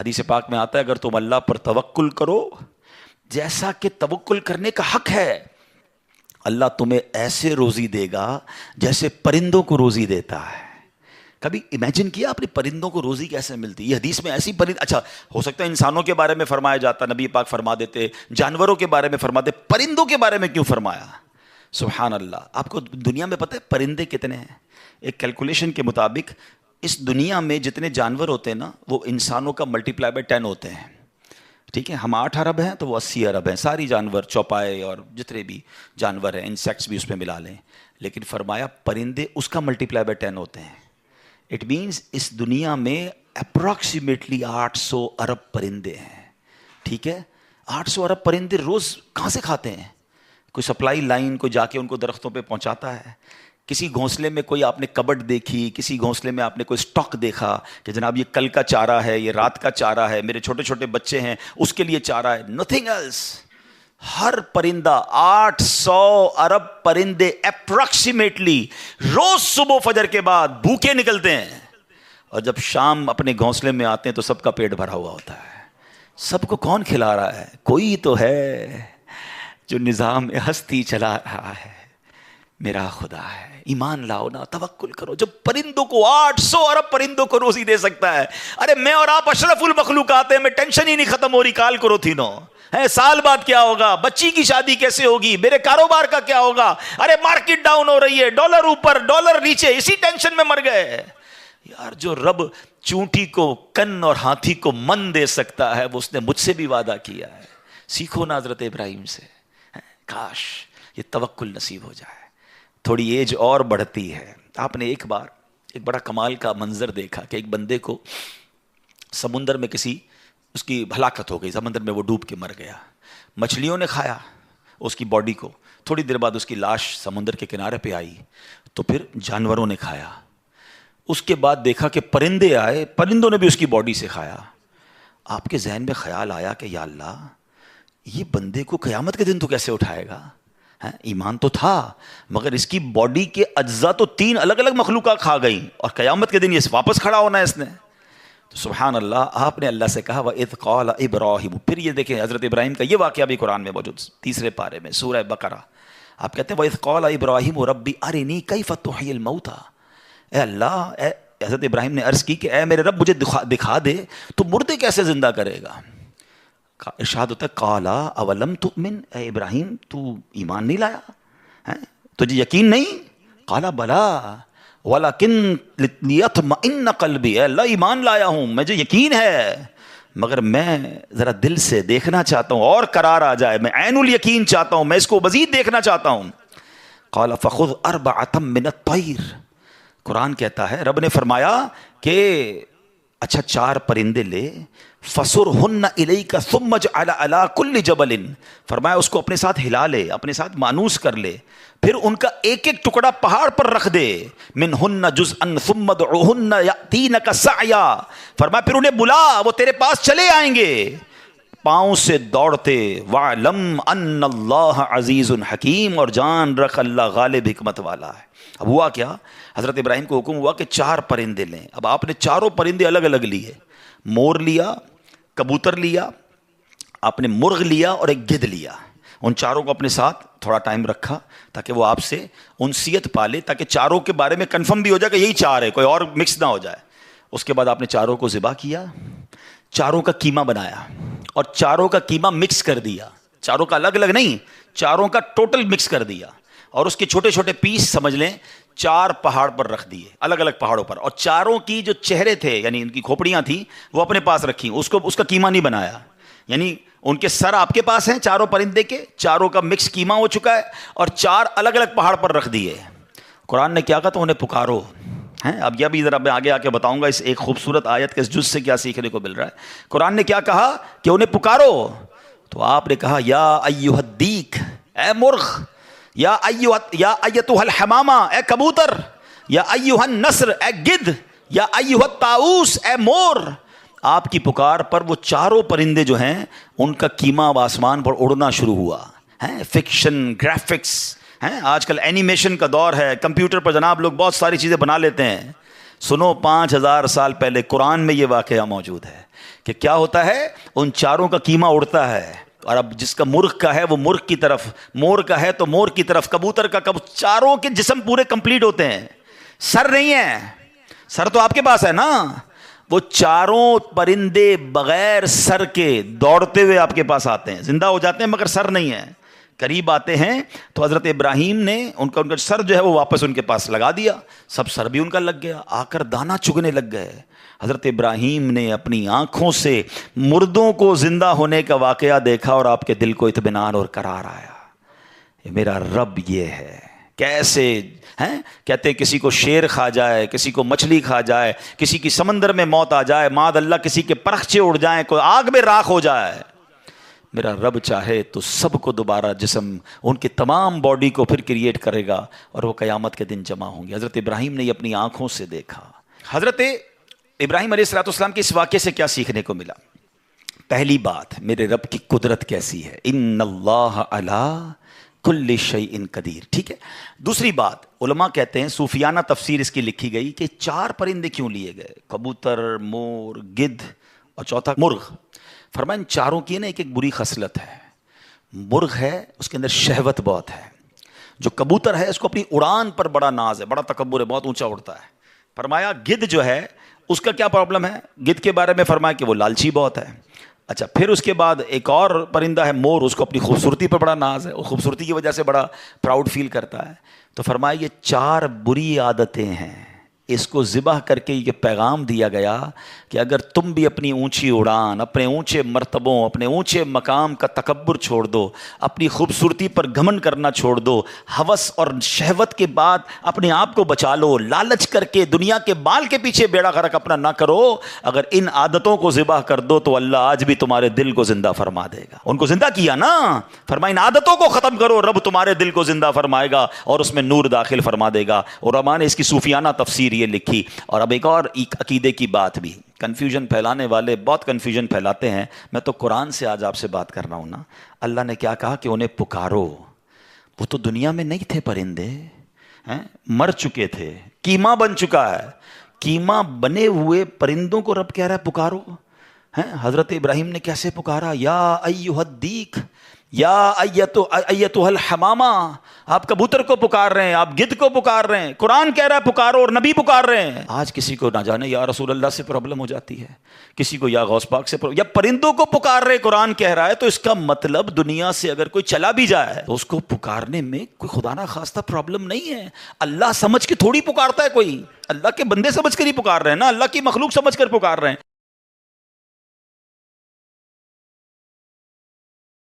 حدیث پاک میں آتا ہے اگر تم اللہ پر توکل کرو جیسا کہ توکل کرنے کا حق ہے، اللہ تمہیں ایسے روزی دے گا جیسے پرندوں کو روزی دیتا ہے۔ کبھی امیجن کیا آپ نے پرندوں کو روزی کیسے ملتی؟ یہ حدیث میں ایسی اچھا ہو سکتا ہے انسانوں کے بارے میں فرمایا جاتا، نبی پاک فرما دیتے، جانوروں کے بارے میں فرماتے، پرندوں کے بارے میں کیوں فرمایا؟ سبحان اللہ۔ آپ کو دنیا میں پتہ ہے پرندے کتنے ہیں؟ ایک کیلکولیشن کے مطابق اس دنیا میں جتنے جانور ہوتے ہیں نا وہ انسانوں کا ملٹیپلائی بائی 10 ہوتے ہیں، ٹھیک ہے؟ ہم 8 ارب ہیں تو وہ 80 ارب ہیں، ساری جانور، چوپائے اور جتنے بھی جانور ہیں، انسیکٹس بھی اس میں ملا لیں، لیکن فرمایا پرندے اس کا ملٹیپلائی بائی 10 ہوتے ہیں۔ اٹ مینس اس دنیا میں اپروکسیمیٹلی 800 ارب پرندے ہیں، ٹھیک ہے؟ 800 ارب پرندے روز کہاں سے کھاتے ہیں؟ کوئی سپلائی لائن کو جا کے ان کو درختوں پہ پہنچاتا ہے؟ کسی گھونسلے میں کوئی آپ نے کبڈ دیکھی، کسی گھونسلے میں آپ نے کوئی سٹاک دیکھا کہ جناب یہ کل کا چارہ ہے، یہ رات کا چارہ ہے، میرے چھوٹے چھوٹے بچے ہیں اس کے لیے چارہ ہے؟ Nothing else. ہر پرندہ 800 ارب پرندے اپروکسیمیٹلی روز صبح فجر کے بعد بھوکے نکلتے ہیں، اور جب شام اپنے گھونسلے میں آتے ہیں تو سب کا پیٹ بھرا ہوا ہوتا ہے۔ سب کو کون کھلا رہا ہے؟ کوئی تو ہے جو نظام ہستی چلا رہا ہے، میرا خدا ہے۔ ایمان لاؤ نا، توکل کرو۔ جب پرندوں کو 800 ارب پرندوں کو روزی دے سکتا ہے، ارے میں اور آپ اشرف المخلوقات ہیں، میں ٹینشن ہی نہیں ختم ہو رہی کال کرو تھی نو ہے، سال بعد کیا ہوگا، بچی کی شادی کیسے ہوگی، میرے کاروبار کا کیا ہوگا، ارے مارکیٹ ڈاؤن ہو رہی ہے، ڈالر اوپر ڈالر نیچے، اسی ٹینشن میں مر گئے۔ یار جو رب چونٹی کو کن اور ہاتھی کو من دے سکتا ہے وہ اس نے مجھ سے بھی وعدہ کیا ہے۔ سیکھو نا حضرت ابراہیم سے، کاش یہ توکل نصیب ہو جائے۔ تھوڑی ایج اور بڑھتی ہے، آپ نے ایک بار ایک بڑا کمال کا منظر دیکھا کہ ایک بندے کو سمندر میں اس کی ہلاکت ہو گئی، سمندر میں وہ ڈوب کے مر گیا، مچھلیوں نے کھایا اس کی باڈی کو، تھوڑی دیر بعد اس کی لاش سمندر کے کنارے پہ آئی، تو پھر جانوروں نے کھایا، اس کے بعد دیکھا کہ پرندے آئے، پرندوں نے بھی اس کی باڈی سے کھایا۔ آپ کے ذہن میں خیال آیا کہ یا اللہ یہ بندے کو قیامت کے دن تو کیسے اٹھائے گا؟ ایمان تو تھا مگر اس کی باڈی کے اجزاء تو 3 الگ الگ مخلوقات کھا گئیں، اور قیامت کے دن یہ واپس کھڑا ہونا ہے اس نے۔ تو سبحان اللہ، آپ نے اللہ سے کہا وَإِذْ قَالَ إِبْرَاهِيمُ۔ پھر یہ دیکھیں حضرت ابراہیم کا یہ واقعہ بھی قرآن میں موجود، 3 پارے میں سورہ بقرہ۔ آپ کہتے ہیں وَإِذْ قَالَ إِبْرَاهِيمُ رَبِّ أَرِنِي كَيْفَ تُحْيِي الْمَوْتَى۔ اے اللہ، حضرت ابراہیم نے عرض کی کہ اے میرے رب مجھے دکھا دے تو مردے کیسے زندہ کرے گا؟ ارشاد ہوتا ہے قَالَ أَوَلَمْ تُؤْمِنْ، اے ابراہیم تو ایمان نہیں لایا، تجھے یقین نہیں؟ قَالَ بَلَىٰ وَلَكِنْ لِيَطْمَئِنَّ قَلْبِي، اے اللہ ایمان لایا ہوں، مجھے یقین ہے مگر میں ذرا دل سے دیکھنا چاہتا ہوں اور قرار آ جائے، میں عین الیقین چاہتا ہوں، میں اس کو مزید دیکھنا چاہتا ہوں۔ قَالَ فَخُذْ أَرْبَعَةً مِّنَ الطَّيْرِ، قرآن کہتا ہے رب نے فرمایا کہ اچھا 4 پرندے لے، فَصُرْهُنَّ إِلَيْكَ ثُمَّ اجْعَلْ عَلَىٰ كُلِّ جَبَلٍ، فرمایا اس کو اپنے ساتھ ہلا لے، اپنے ساتھ مانوس کر لے، پھر ان کا ایک ایک ٹکڑا پہاڑ پر رکھ دے، مِنْهُنَّ جُزْءًا ثُمَّ ادْعُهُنَّ يَأْتِينَكَ سَعْيًا، فرمایا پھر انہیں بلا، وہ تیرے پاس چلے آئیں گے پاؤں سے دوڑتے، وَاعْلَمْ أَنَّ اللَّهَ عَزِيزٌ حَكِيمٌ، اور جان رکھ اللہ غالب حکمت والا ہے۔ اب ہوا کیا، حضرت ابراہیم کو حکم ہوا کہ 4 پرندے لیں۔ اب آپ نے 4 پرندے الگ الگ لیے، مور لیا، کبوتر لیا، آپ نے مرغ لیا اور ایک گدھ لیا۔ ان 4 کو اپنے ساتھ تھوڑا ٹائم رکھا تاکہ وہ آپ سے انسیت پالے، تاکہ 4 کے بارے میں کنفرم بھی ہو جائے کہ یہی 4 ہے، کوئی اور مکس نہ ہو جائے۔ اس کے بعد آپ نے 4 کو ذبح کیا، 4 کا قیمہ بنایا اور 4 کا قیمہ مکس کر دیا، 4 کا الگ الگ نہیں، 4 کا ٹوٹل مکس کر دیا، اور اس کے چھوٹے چھوٹے پیس سمجھ لیں 4 پہاڑ پر رکھ دیے، الگ الگ پہاڑوں پر، اور 4 کی جو چہرے تھے یعنی ان کی کھوپڑیاں تھیں وہ اپنے پاس رکھی، اس کا قیمہ نہیں بنایا، یعنی ان کے سر آپ کے پاس ہیں 4 پرندے کے، 4 کا مکس قیمہ ہو چکا ہے، اور 4 الگ الگ پہاڑ پر رکھ دیے۔ قرآن نے کیا کہا تو انہیں پکارو ہیں۔ اب یہ بھی ذرا میں آگے آ کے بتاؤں گا اس ایک خوبصورت آیت کے اس جز سے کیا سیکھنے کو مل رہا ہے۔ قرآن نے کیا کہا کہ انہیں پکارو، تو آپ نے کہا یا ایھا الدیک، اے مرغ، یا ایتھا الحمامہ، اے کبوتر، یا ایھا النسر، اے گدھ، یا ایھا الطاؤس، اے مور۔ آپ کی پکار پر وہ 4 پرندے جو ہیں ان کا قیمہ اب آسمان پر اڑنا شروع ہوا ہے۔ فکشن، گرافکس ہیں، آج کل اینیمیشن کا دور ہے، کمپیوٹر پر جناب لوگ بہت ساری چیزیں بنا لیتے ہیں۔ سنو 5000 سال پہلے قرآن میں یہ واقعہ موجود ہے کہ کیا ہوتا ہے، ان چاروں کا کیما اڑتا ہے، اور اب جس کا مرغ کا ہے وہ مرغ کی طرف، مور کا ہے تو مور کی طرف، کبوتر کا چاروں کے جسم پورے کمپلیٹ ہوتے ہیں، سر نہیں ہے، سر تو آپ کے پاس ہے نا، وہ چاروں پرندے بغیر سر کے دوڑتے ہوئے آپ کے پاس آتے ہیں، زندہ ہو جاتے ہیں مگر سر نہیں ہے، قریب آتے ہیں تو حضرت ابراہیم نے ان کا سر جو ہے وہ واپس ان کے پاس لگا دیا، سب سر بھی ان کا لگ گیا، آ کر دانا چگنے لگ گئے۔ حضرت ابراہیم نے اپنی آنکھوں سے مردوں کو زندہ ہونے کا واقعہ دیکھا اور آپ کے دل کو اطمینان اور قرار آیا، یہ میرا رب یہ ہے۔ کیسے ہیں کہتے ہیں کسی کو شیر کھا جائے، کسی کو مچھلی کھا جائے، کسی کی سمندر میں موت آ جائے، معاذ اللہ کسی کے پرخچے اڑ جائیں، کوئی آگ میں راکھ ہو جائے، میرا رب چاہے تو سب کو دوبارہ جسم ان کی تمام باڈی کو پھر کریٹ کرے گا اور وہ قیامت کے دن جمع ہوں گے۔ حضرت ابراہیم نے یہ اپنی آنکھوں سے دیکھا۔ حضرت ابراہیم علیہ السلام کے اس واقعے سے کیا سیکھنے کو ملا؟ پہلی بات، میرے رب کی قدرت کیسی ہے، ان اللہ علی کل شیء قدیر، ٹھیک ہے۔ دوسری بات، علماء کہتے ہیں، صوفیانہ تفسیر اس کی لکھی گئی کہ 4 پرندے کیوں لیے گئے، کبوتر، مور، گدھ اور چوتھا مرغ۔ فرمایا ان چاروں کی نا ایک بری خصلت ہے، مرغ ہے اس کے اندر شہوت بہت ہے، جو کبوتر ہے اس کو اپنی اڑان پر بڑا ناز ہے، بڑا تکبر ہے، بہت اونچا اڑتا ہے۔ فرمایا گدھ جو ہے اس کا کیا پرابلم ہے، گدھ کے بارے میں فرمایا کہ وہ لالچی بہت ہے۔ اچھا، پھر اس کے بعد ایک اور پرندہ ہے مور، اس کو اپنی خوبصورتی پر بڑا ناز ہے، وہ خوبصورتی کی وجہ سے بڑا پراؤڈ فیل کرتا ہے۔ تو فرمایا یہ 4 بری عادتیں ہیں، اس کو ذبح کر کے یہ پیغام دیا گیا کہ اگر تم بھی اپنی اونچی اڑان، اپنے اونچے مرتبوں، اپنے اونچے مقام کا تکبر چھوڑ دو، اپنی خوبصورتی پر گھمنڈ کرنا چھوڑ دو، ہوس اور شہوت کے بعد اپنے آپ کو بچا لو، لالچ کر کے دنیا کے بال کے پیچھے بیڑا غرق اپنا نہ کرو، اگر ان عادتوں کو ذبح کر دو تو اللہ آج بھی تمہارے دل کو زندہ فرما دے گا۔ ان کو زندہ کیا نا، فرمایا ان عادتوں کو ختم کرو، رب تمہارے دل کو زندہ فرمائے گا اور اس میں نور داخل فرما دے گا۔ اور علماء نے اس کی صوفیانہ تفسیر یہ لکھی۔ اور اب ایک اور عقیدے کی بات بھی، کنفیوژن پھیلانے والے بہت کنفیوژن پھیلاتے ہیں، میں تو قرآن سے آج آپ سے بات کر رہا ہوں نا۔ اللہ نے کیا کہا کہ انہیں پکارو، وہ تو دنیا میں نہیں تھے پرندے، مر چکے تھے، کیما بن چکا ہے، کیما بنے ہوئے پرندوں کو رب کہہ رہا ہے پکارو۔ حضرت ابراہیم نے کیسے پکارا، یا ایھا الدیک، یا ایتھا الحمامہ، آپ کبوتر کو پکار رہے ہیں، آپ گدھ کو پکار رہے ہیں، قرآن کہہ رہا ہے پکارو اور نبی پکار رہے ہیں۔ آج کسی کو نہ جانے یا رسول اللہ سے پرابلم ہو جاتی ہے، کسی کو یا غوث پاک سے یا پرندوں کو پکار رہے، قرآن کہہ رہا ہے، تو اس کا مطلب دنیا سے اگر کوئی چلا بھی جائے تو اس کو پکارنے میں کوئی خدا نہ خواستہ پرابلم نہیں ہے۔ اللہ سمجھ کے تھوڑی پکارتا ہے کوئی، اللہ کے بندے سمجھ کر ہی پکار رہے ہیں نا، اللہ کی مخلوق سمجھ کر پکار رہے ہیں۔